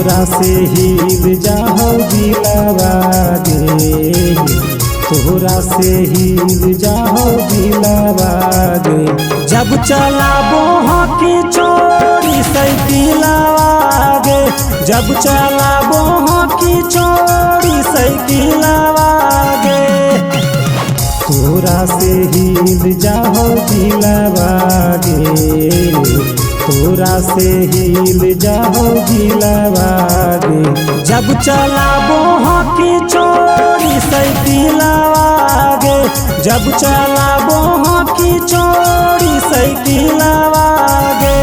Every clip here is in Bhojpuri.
तोरा से हिल जाओ दिलवा गे, तोरा से हिल जाओ दिलवा गे। जब चलाबो हकी छोड़ी साइकिलवा गे, जब चलाबो हकी छोड़ी साइकिलवा गे। तोरा से हिल जाओ दिलवा गे, तोरा से हिल जाओ दिलवा गे। जब चलाबो हकी छोड़ी साइकिलवा गे, जब चलाबो हकी छोड़ी साइकिलवा गे।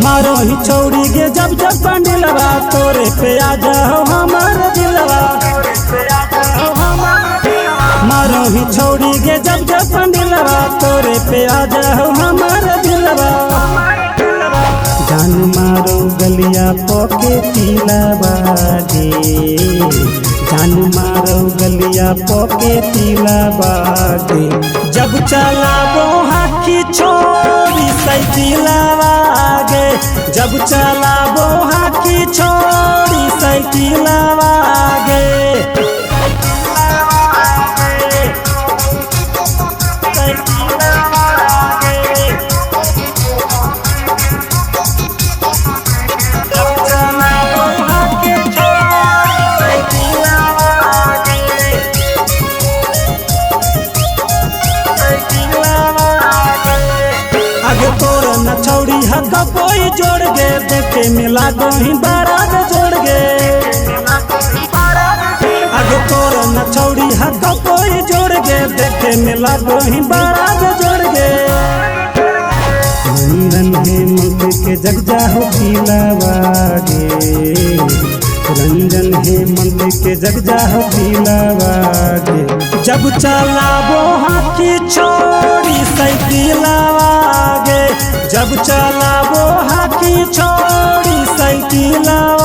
मारो ही छौड़ी गे जब जब बंडलवा, तोरे पे आ जाओ हमार दिलवा। मारो ही छौड़ी गे जब जब बंडलवा, तोरे पे आ जाओ हमार दिलवा। जान मारो गलिया पोके तिलवा गे, जान मारो गलिया पोके तिलवा गे। जब चलाबो हकी छोड़ी साइकिलवा गे, जब चलाबो हकी छोड़ी साइकिलवा गे। आगे तोर न छौड़ी हक कोई जोड़ गे, देखे मिला गोही बारात जोड़ गे। आगे तोर न छौड़ी हक कोई जोड़ गे, देखे मिला गोही बारात जोड़ गे। रंजन हेमंत के जग जाओ दिलवा गे, रंजन हेमंत के जग जाओ दिलवा गे। जब चलाबो हकी छोड़ी साइकिलवा गे, जब चलाबो हकी छोड़ी साइकिलवा